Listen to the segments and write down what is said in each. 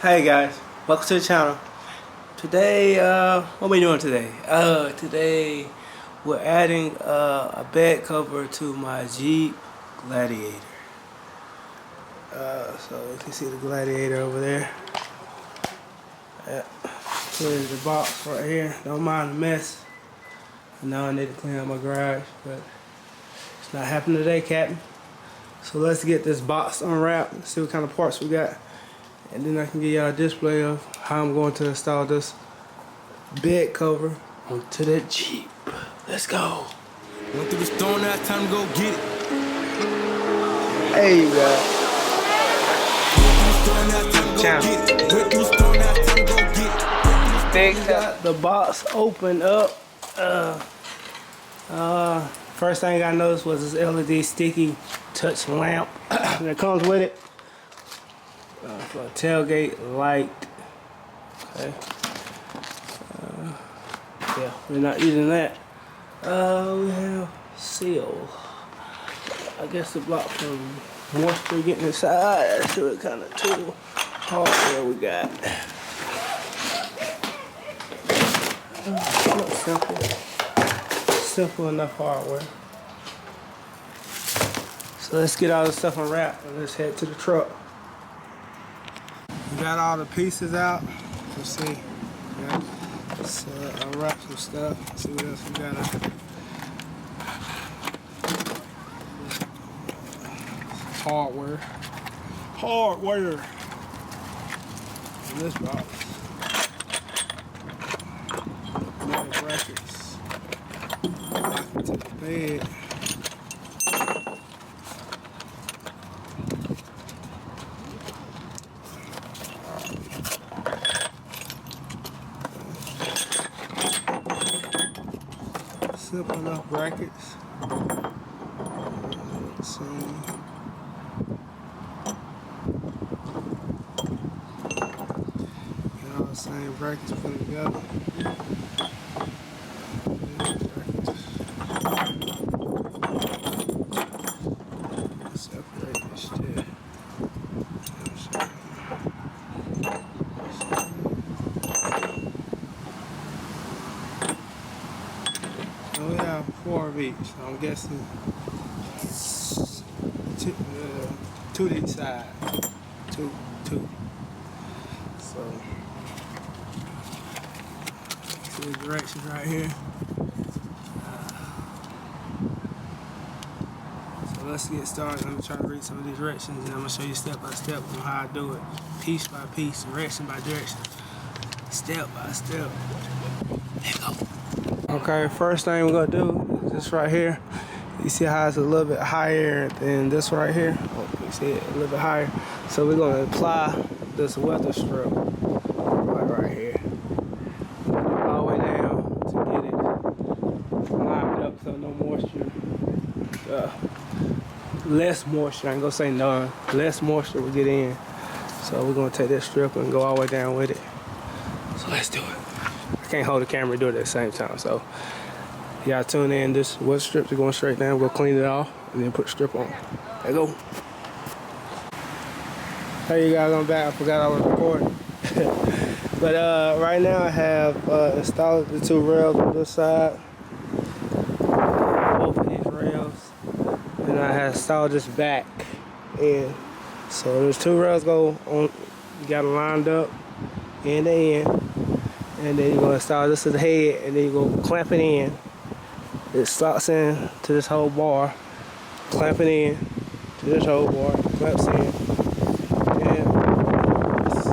Hey guys, welcome to the channel. Today, what are we doing today? Today we're adding a bed cover to my Jeep Gladiator. So you can see the Gladiator over there. Here's the box right here. Don't mind the mess. Now I need to clean out my garage, but it's not happening today, Captain. So let's get this box unwrapped and see what kind of parts we got. And then I can give y'all a display of how I'm going to install this bed cover onto the Jeep. Let's go. Went through the storm, now it's time to go get it. Hey, you guys. They got the box opened up. First thing I noticed was this LED sticky touch lamp that comes with it. For a tailgate light. Okay. Yeah, we're not using that. We have seal. I guess to block from moisture getting inside. That's what kind of tool hardware we got. Simple enough hardware. So let's get all this stuff unwrapped and let's head to the truck. We got all the pieces out. Let's see. Yeah. Let's unwrap some stuff. See what else we got. Hardware. In this box. Metal brackets. Lock it to the bed. Simple enough brackets. Let's see. Got all the same brackets put together. Separate this shit. We have 4 of each, so I'm guessing two to each side. Two. So, see the directions right here. So let's get started. I'm going to try to read some of these directions and I'm going to show you step by step on how I do it. Piece by piece, direction by direction, step by step. There you go. Okay, first thing we're gonna do is this right here. You see how it's a little bit higher than this right here? Oh, you see it a little bit higher. So we're gonna apply this weather strip right here. All the way down to get it lined up so no moisture. Less moisture, I ain't gonna say none. Less moisture will get in. So we're gonna take that strip and go all the way down with it. So let's do it. I can't hold the camera and do it at the same time, so y'all tune in. This weather strips are going straight down. We'll clean it off and then put the strip on. There you go. Hey you guys, I'm back. I forgot I was recording. But right now I have installed the 2 rails on this side. Both of these rails. And I have installed this back end. So there's 2 rails go on. You got them lined up end to end. And then you're going to install this to the head, and then you're going to clamp it in. It slots in to this whole bar. Clamp it in to this whole bar. Clamps in. And it's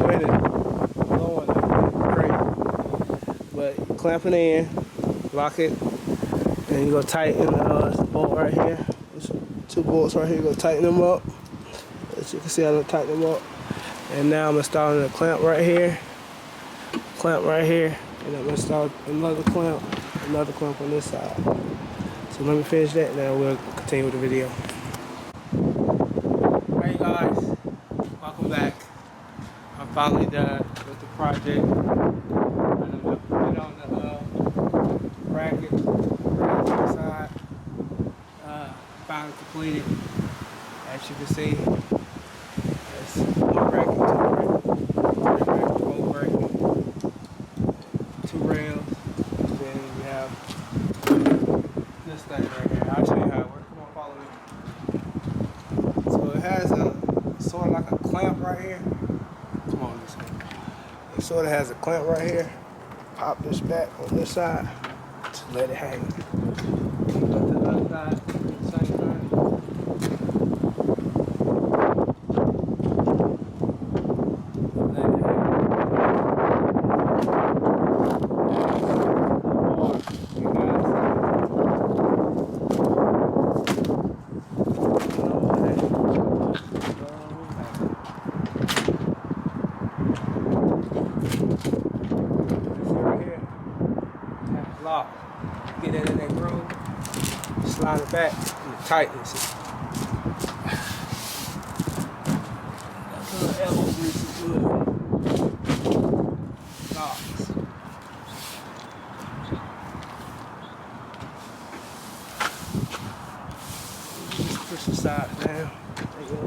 ready to go on crazy. But you clamp it in, lock it, and you're going to tighten the bolt right here. There's 2 bolts right here. You're going to tighten them up. As you can see, I'm going to tighten them up. And now I'm installing the clamp right here. Clamp right here, and I'm going to install another clamp on this side. So let me finish that and then we'll continue with the video. Hey guys, welcome back. I'm finally done with the project. I'm going to put it on the bracket on the side. Finally completed. As you can see, that's 1 bracket, 2 bracket. clamp right here. Come on, this one. It sort of has a clamp right here. Pop this back on this side to let it hang. Go to the other side, same thing. Let it hang. You guys. Lock. Get it in that groove, slide it back, and it tightens it. That little elbow grease is good. Locks. Just push the side down. There you go.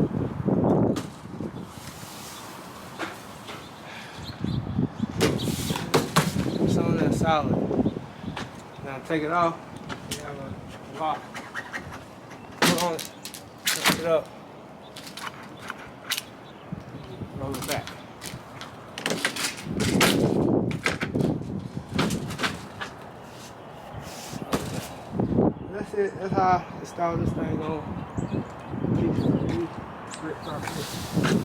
It's on there solid. Now take it off. You have a lock. Put on it. Lift it up. Roll it back. That's it. That's how I install this thing on Jeep Gladiator.